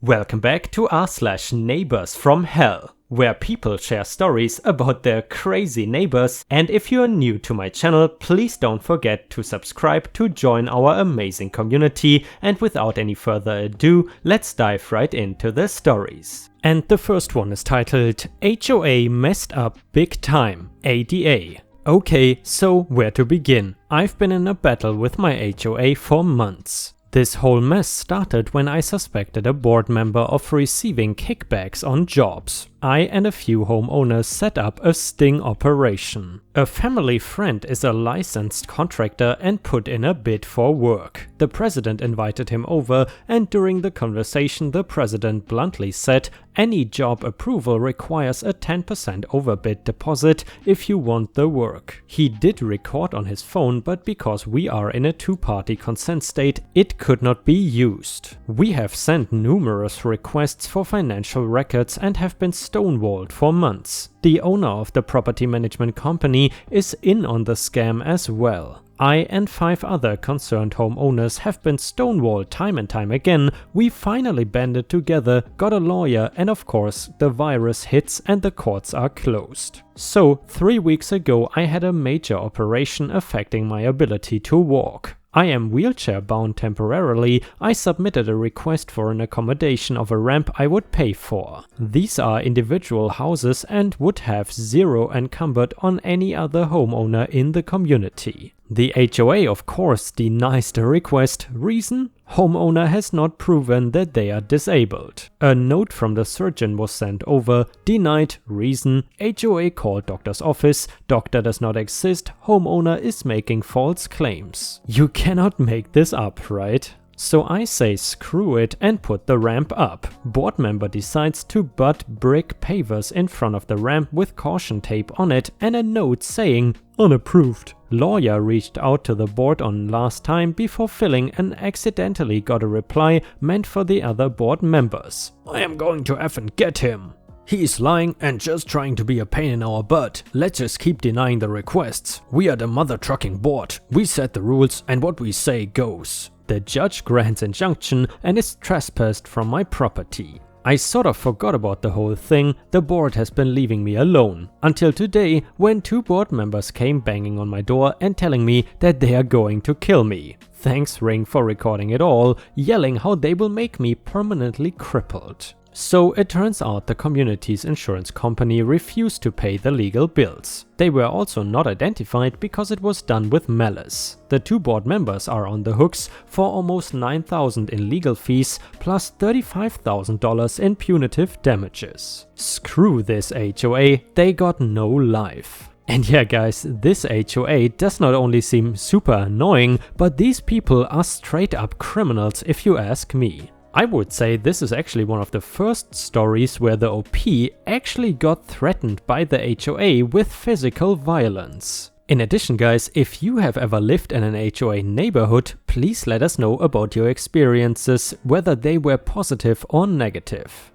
Welcome back to r/neighbors from hell, where people share stories about their crazy neighbors. And if you're new to my channel, please don't forget to subscribe to join our amazing community. And without any further ado, let's dive right into the stories. And the first one is titled HOA Messed Up Big Time, ADA. Okay, so where to begin? I've been in a battle with my HOA for months. This whole mess started when I suspected a board member of receiving kickbacks on jobs. I and a few homeowners set up a sting operation. A family friend is a licensed contractor and put in a bid for work. The president invited him over, and during the conversation the president bluntly said, "Any job approval requires a 10% overbid deposit if you want the work." He did record on his phone, but because we are in a two-party consent state, it could not be used. We have sent numerous requests for financial records and have been stonewalled for months. The owner of the property management company is in on the scam as well. I and 5 other concerned homeowners have been stonewalled time and time again. We finally banded together, got a lawyer, and of course the virus hits and the courts are closed. So 3 weeks ago I had a major operation affecting my ability to walk. I am wheelchair bound temporarily. I submitted a request for an accommodation of a ramp I would pay for. These are individual houses and would have zero encumbered on any other homeowner in the community. The HOA of course denies the request. Reason? Homeowner has not proven that they are disabled. A note from the surgeon was sent over. Denied. Reason? HOA called doctor's office. Doctor does not exist. Homeowner is making false claims. You cannot make this up, right? So I say screw it and put the ramp up. Board member decides to butt brick pavers in front of the ramp with caution tape on it and a note saying unapproved. Lawyer reached out to the board on last time before filling and accidentally got a reply meant for the other board members. I am going to effing get him. He's lying and just trying to be a pain in our butt. Let's just keep denying the requests. We are the mother trucking board. We set the rules and what we say goes. The judge grants injunction and is trespassed from my property. I sort of forgot about the whole thing. The board has been leaving me alone. Until today, when 2 board members came banging on my door and telling me that they are going to kill me. Thanks Ring for recording it all, yelling how they will make me permanently crippled. So it turns out the community's insurance company refused to pay the legal bills. They were also not identified because it was done with malice. The 2 board members are on the hooks for almost $9,000 in legal fees plus $35,000 in punitive damages. Screw this HOA, they got no life. And yeah guys, this HOA does not only seem super annoying, but these people are straight up criminals if you ask me. I would say this is actually one of the first stories where the OP actually got threatened by the HOA with physical violence. In addition guys, if you have ever lived in an HOA neighborhood, please let us know about your experiences, whether they were positive or negative.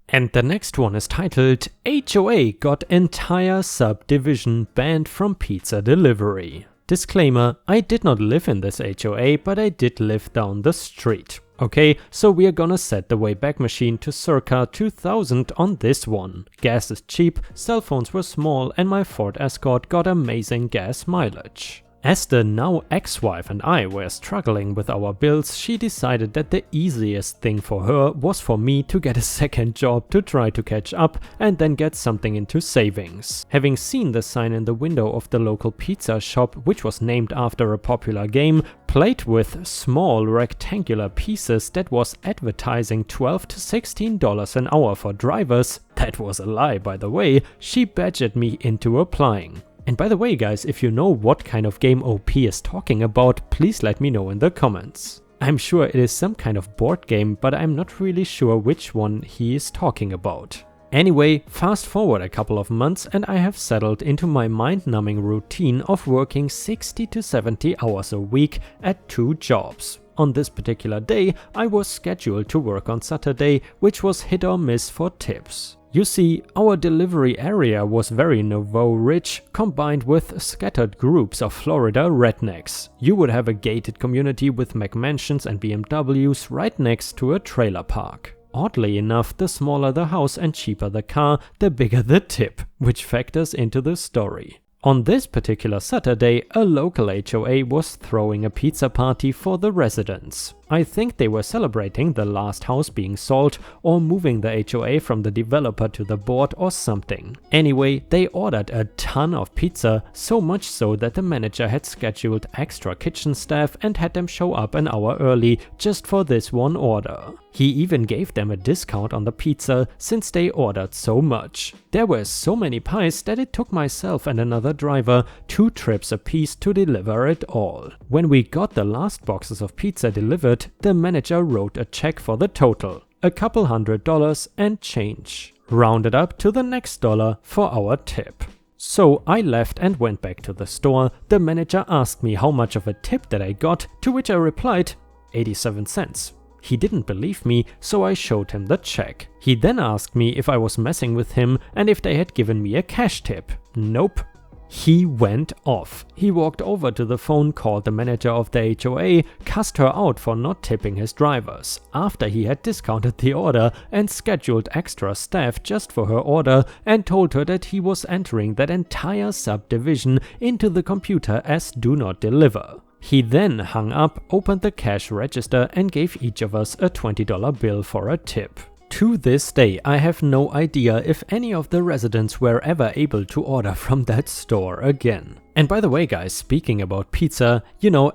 And the next one is titled HOA Got Entire Subdivision Banned from Pizza Delivery. Disclaimer, I did not live in this HOA, but I did live down the street. Okay, so we are gonna set the Wayback Machine to circa 2000 on this one. Gas is cheap, cell phones were small, and my Ford Escort got amazing gas mileage. As the now ex-wife and I were struggling with our bills, she decided that the easiest thing for her was for me to get a second job to try to catch up and then get something into savings. Having seen the sign in the window of the local pizza shop, which was named after a popular game, played with small rectangular pieces that was advertising $12 to $16 an hour for drivers, that was a lie by the way, she badgered me into applying. And by the way guys, if you know what kind of game OP is talking about, please let me know in the comments. I'm sure it is some kind of board game, but I'm not really sure which one he is talking about. Anyway, fast forward a couple of months and I have settled into my mind-numbing routine of working 60 to 70 hours a week at 2 jobs. On this particular day, I was scheduled to work on Saturday, which was hit or miss for tips. You see, our delivery area was very nouveau-rich, combined with scattered groups of Florida rednecks. You would have a gated community with McMansions and BMWs right next to a trailer park. Oddly enough, the smaller the house and cheaper the car, the bigger the tip, which factors into the story. On this particular Saturday, a local HOA was throwing a pizza party for the residents. I think they were celebrating the last house being sold or moving the HOA from the developer to the board or something. Anyway, they ordered a ton of pizza, so much so that the manager had scheduled extra kitchen staff and had them show up an hour early just for this one order. He even gave them a discount on the pizza since they ordered so much. There were so many pies that it took myself and another driver 2 trips apiece to deliver it all. When we got the last boxes of pizza delivered, the manager wrote a check for the total, a couple $100 and change, rounded up to the next dollar for our tip. So I left and went back to the store. The manager asked me how much of a tip that I got, to which I replied, 87 cents. He didn't believe me, so I showed him the check. He then asked me if I was messing with him and if they had given me a cash tip. Nope. He went off. He walked over to the phone, called the manager of the HOA, cussed her out for not tipping his drivers, after he had discounted the order and scheduled extra staff just for her order, and told her that he was entering that entire subdivision into the computer as do not deliver. He then hung up, opened the cash register and gave each of us a $20 bill for a tip. To this day, I have no idea if any of the residents were ever able to order from that store again. And by the way guys, speaking about pizza,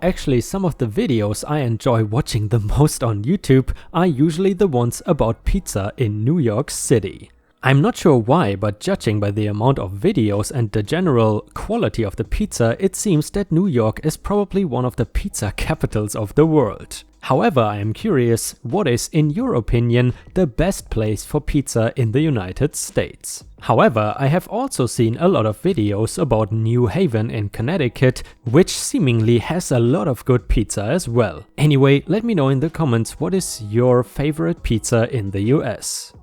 actually some of the videos I enjoy watching the most on YouTube are usually the ones about pizza in New York City. I'm not sure why, but judging by the amount of videos and the general quality of the pizza, it seems that New York is probably one of the pizza capitals of the world. However, I am curious, what is, in your opinion, the best place for pizza in the United States? However, I have also seen a lot of videos about New Haven in Connecticut, which seemingly has a lot of good pizza as well. Anyway, let me know in the comments what is your favorite pizza in the US.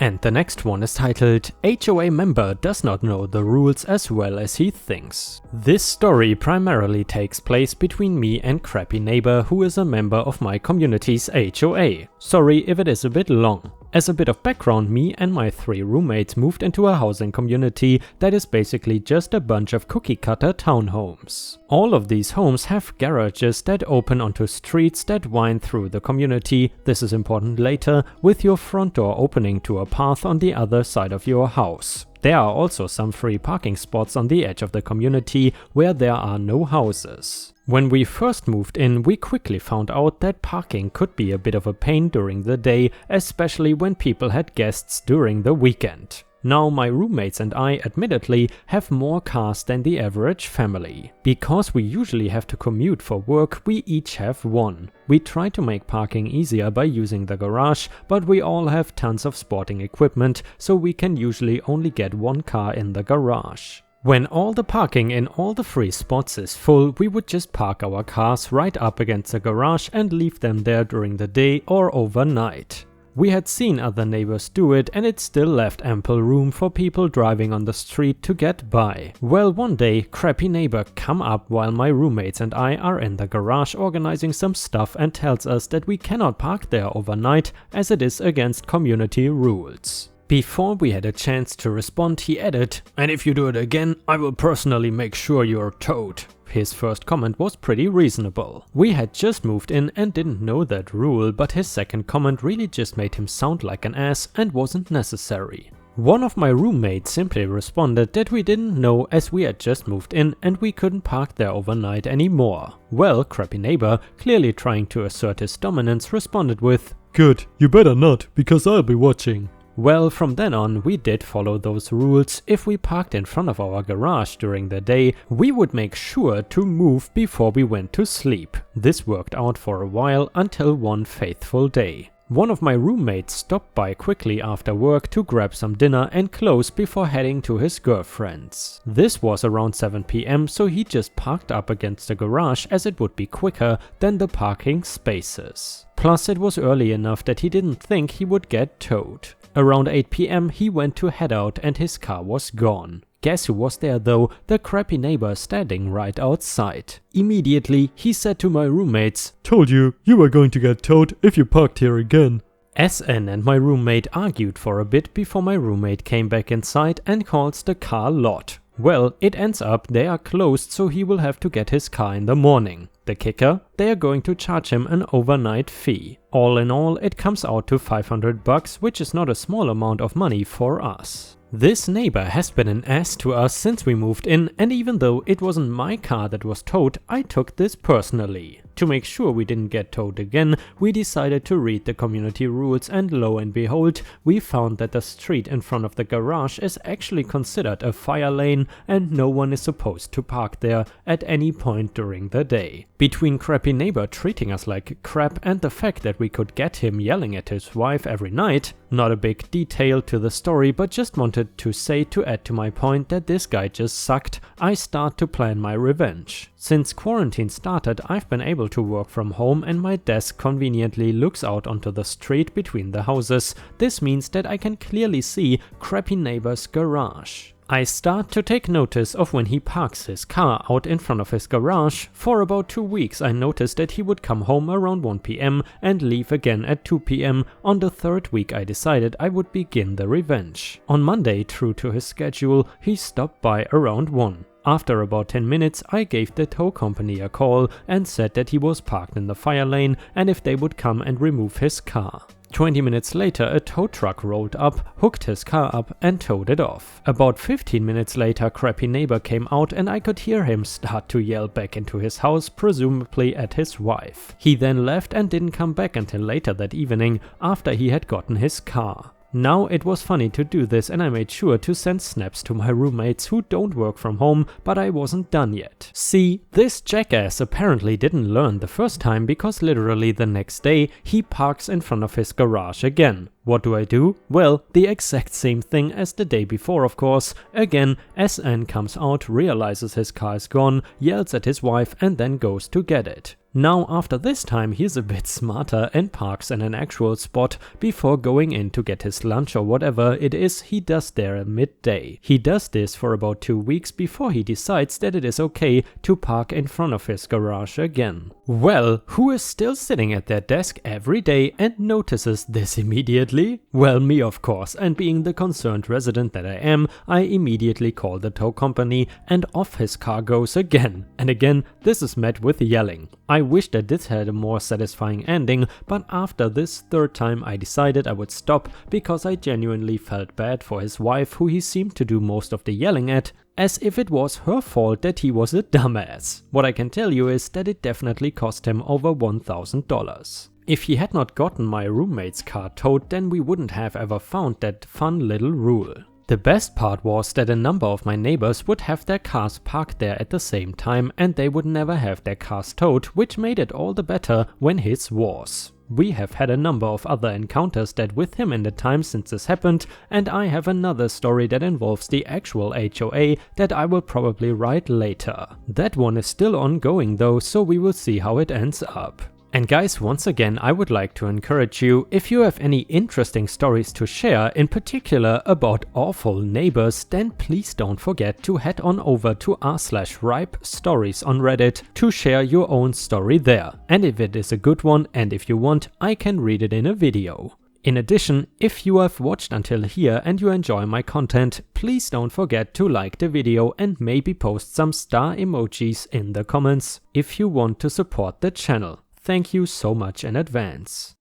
And the next one is titled, HOA member does not know the rules as well as he thinks. This story primarily takes place between me and crappy neighbor who is a member of my community's HOA. Sorry if it is a bit long. As a bit of background, me and my 3 roommates moved into a housing community that is basically just a bunch of cookie-cutter townhomes. All of these homes have garages that open onto streets that wind through the community, this is important later, with your front door opening to a path on the other side of your house. There are also some free parking spots on the edge of the community where there are no houses. When we first moved in, we quickly found out that parking could be a bit of a pain during the day, especially when people had guests during the weekend. Now my roommates and I admittedly have more cars than the average family. Because we usually have to commute for work, we each have one. We try to make parking easier by using the garage, but we all have tons of sporting equipment, so we can usually only get one car in the garage. When all the parking in all the free spots is full, we would just park our cars right up against the garage and leave them there during the day or overnight. We had seen other neighbors do it and it still left ample room for people driving on the street to get by. Well, one day, crappy neighbor come up while my roommates and I are in the garage organizing some stuff and tells us that we cannot park there overnight as it is against community rules. Before we had a chance to respond, he added, "And if you do it again, I will personally make sure you're towed." His first comment was pretty reasonable. We had just moved in and didn't know that rule, but his second comment really just made him sound like an ass and wasn't necessary. One of my roommates simply responded that we didn't know as we had just moved in and we couldn't park there overnight anymore. Well, crappy neighbor, clearly trying to assert his dominance, responded with, "Good, you better not, because I'll be watching." Well, from then on, we did follow those rules. If we parked in front of our garage during the day, we would make sure to move before we went to sleep. This worked out for a while until one faithful day. One of my roommates stopped by quickly after work to grab some dinner and clothes before heading to his girlfriend's. This was around 7 PM, so he just parked up against the garage as it would be quicker than the parking spaces. Plus it was early enough that he didn't think he would get towed. Around 8 PM he went to head out and his car was gone. Guess who was there though? The crappy neighbor standing right outside. Immediately he said to my roommates, "Told you, you were going to get towed if you parked here again." SN and my roommate argued for a bit before my roommate came back inside and calls the car lot. Well, it ends up they are closed, so he will have to get his car in the morning. The kicker? They are going to charge him an overnight fee. All in all, it comes out to $500, which is not a small amount of money for us. This neighbor has been an ass to us since we moved in, and even though it wasn't my car that was towed, I took this personally. To make sure we didn't get towed again, we decided to read the community rules, and lo and behold, we found that the street in front of the garage is actually considered a fire lane and no one is supposed to park there at any point during the day. Between crappy neighbor treating us like crap and the fact that we could get him yelling at his wife every night, not a big detail to the story, but just wanted to say to add to my point that this guy just sucked, I start to plan my revenge. Since quarantine started, I've been able to work from home and my desk conveniently looks out onto the street between the houses. This means that I can clearly see crappy neighbor's garage. I start to take notice of when he parks his car out in front of his garage. For about 2 weeks I noticed that he would come home around 1 PM and leave again at 2 PM. On the 3rd week I decided I would begin the revenge. On Monday, true to his schedule, he stopped by around 1. After about 10 minutes I gave the tow company a call and said that he was parked in the fire lane and if they would come and remove his car. 20 minutes later a tow truck rolled up, hooked his car up and towed it off. About 15 minutes later crappy neighbor came out and I could hear him start to yell back into his house, presumably at his wife. He then left and didn't come back until later that evening after he had gotten his car. Now it was funny to do this and I made sure to send snaps to my roommates who don't work from home, but I wasn't done yet. See, this jackass apparently didn't learn the first time because literally the next day he parks in front of his garage again. What do? Well, the exact same thing as the day before, of course. Again, SN comes out, realizes his car is gone, yells at his wife and then goes to get it. Now after this time he's a bit smarter and parks in an actual spot before going in to get his lunch or whatever it is he does there at midday. He does this for about 2 weeks before he decides that it is okay to park in front of his garage again. Well, who is still sitting at their desk every day and notices this immediately? Well, me of course, and being the concerned resident that I am, I immediately call the tow company and off his car goes again. And again, this is met with yelling. I wish that this had a more satisfying ending, but after this 3rd time I decided I would stop because I genuinely felt bad for his wife who he seemed to do most of the yelling at, as if it was her fault that he was a dumbass. What I can tell you is that it definitely cost him over $1,000. If he had not gotten my roommate's car towed, then we wouldn't have ever found that fun little rule. The best part was that a number of my neighbors would have their cars parked there at the same time and they would never have their cars towed, which made it all the better when his was. We have had a number of other encounters that with him in the time since this happened, and I have another story that involves the actual HOA that I will probably write later. That one is still ongoing though, so we will see how it ends up. And guys, once again I would like to encourage you, if you have any interesting stories to share, in particular about awful neighbors, then please don't forget to head on over to r/ripestories on Reddit to share your own story there. And if it is a good one and if you want, I can read it in a video. In addition, if you have watched until here and you enjoy my content, please don't forget to like the video and maybe post some star emojis in the comments if you want to support the channel. Thank you so much in advance.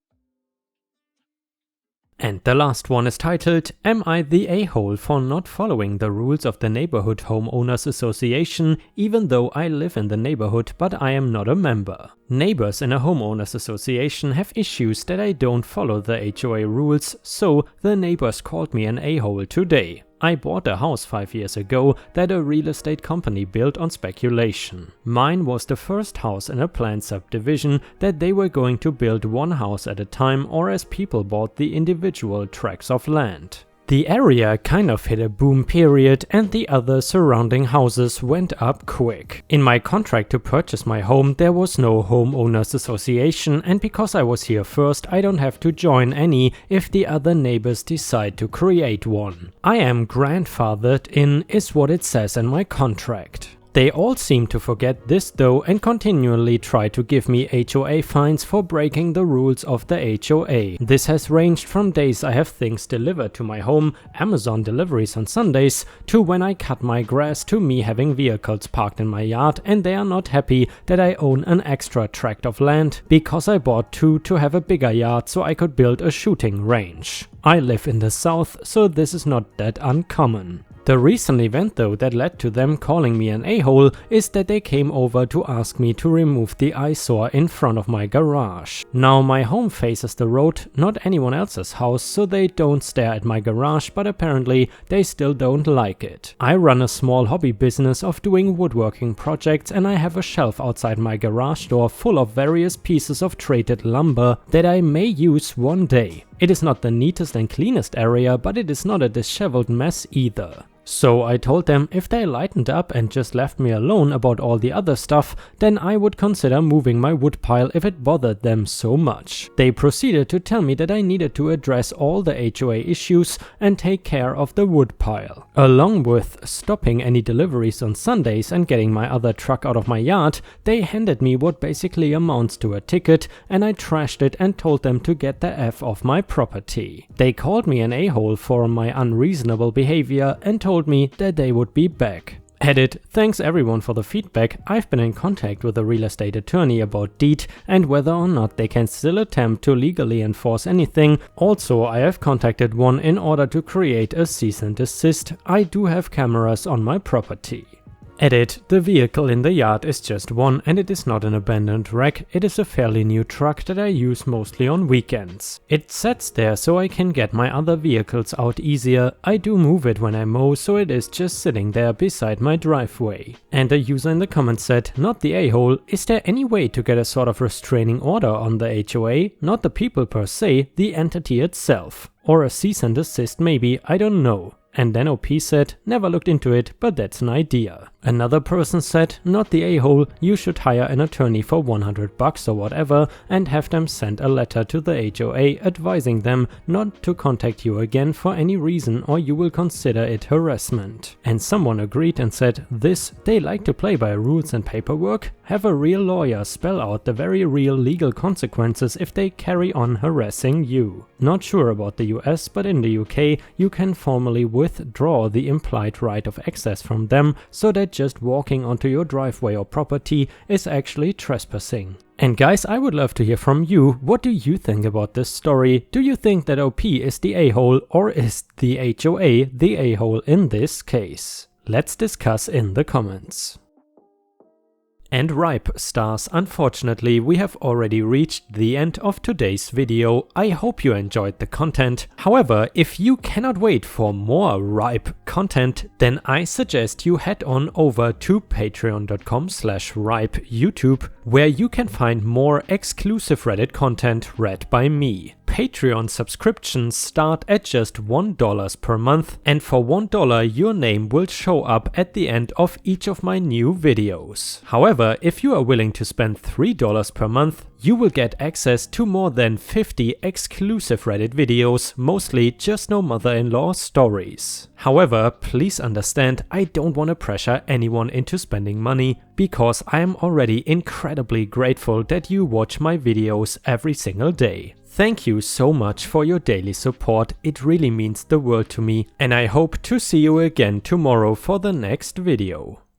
And the last one is titled, Am I the a-hole for not following the rules of the Neighborhood Homeowners Association even though I live in the neighborhood but I am not a member? Neighbors in a homeowners association have issues that I don't follow the HOA rules, so the neighbors called me an a-hole today. I bought a house 5 years ago that a real estate company built on speculation. Mine was the first house in a planned subdivision that they were going to build one house at a time or as people bought the individual tracts of land. The area kind of hit a boom period and the other surrounding houses went up quick. In my contract to purchase my home there was no homeowners association, and because I was here first I don't have to join any if the other neighbors decide to create one. I am grandfathered in is what it says in my contract. They all seem to forget this though and continually try to give me HOA fines for breaking the rules of the HOA. This has ranged from days I have things delivered to my home, Amazon deliveries on Sundays, to when I cut my grass, to me having vehicles parked in my yard and they are not happy that I own an extra tract of land because I bought 2 to have a bigger yard so I could build a shooting range. I live in the south, so this is not that uncommon. The recent event though that led to them calling me an a-hole is that they came over to ask me to remove the eyesore in front of my garage. Now my home faces the road, not anyone else's house, so they don't stare at my garage, but apparently they still don't like it. I run a small hobby business of doing woodworking projects and I have a shelf outside my garage door full of various pieces of traded lumber that I may use one day. It is not the neatest and cleanest area, but it is not a disheveled mess either. So I told them if they lightened up and just left me alone about all the other stuff, then I would consider moving my woodpile if it bothered them so much. They proceeded to tell me that I needed to address all the HOA issues and take care of the woodpile. Along with stopping any deliveries on Sundays and getting my other truck out of my yard, they handed me what basically amounts to a ticket and I trashed it and told them to get the F off my property. They called me an a-hole for my unreasonable behavior and told me that they would be back. Edit, thanks everyone for the feedback. I've been in contact with a real estate attorney about deed and whether or not they can still attempt to legally enforce anything. Also, I have contacted one in order to create a cease and desist. I do have cameras on my property. Edit, the vehicle in the yard is just one and it is not an abandoned wreck, it is a fairly new truck that I use mostly on weekends. It sits there so I can get my other vehicles out easier. I do move it when I mow, so it is just sitting there beside my driveway. And a user in the comments said, not the a-hole, is there any way to get a sort of restraining order on the HOA? Not the people per se, the entity itself. Or a cease and desist maybe, I don't know. And then OP said, never looked into it, but that's an idea. Another person said, not the a-hole, you should hire an attorney for $100 or whatever and have them send a letter to the HOA advising them not to contact you again for any reason or you will consider it harassment. And someone agreed and said, they like to play by rules and paperwork? Have a real lawyer spell out the very real legal consequences if they carry on harassing you. Not sure about the US, but in the UK you can formally withdraw the implied right of access from them so that just walking onto your driveway or property is actually trespassing. And guys, I would love to hear from you. What do you think about this story? Do you think that OP is the a-hole or is the HOA the a-hole in this case? Let's discuss in the comments. And Ripe stars, unfortunately we have already reached the end of today's video. I hope you enjoyed the content. However, if you cannot wait for more Ripe content, then I suggest you head on over to patreon.com/ripeyoutube, where you can find more exclusive Reddit content read by me. Patreon subscriptions start at just $1 per month, and for $1 your name will show up at the end of each of my new videos. However, if you are willing to spend $3 per month, you will get access to more than 50 exclusive Reddit videos, mostly just no mother-in-law stories. However, please understand, I don't want to pressure anyone into spending money, because I am already incredibly grateful that you watch my videos every single day. Thank you so much for your daily support, it really means the world to me, and I hope to see you again tomorrow for the next video.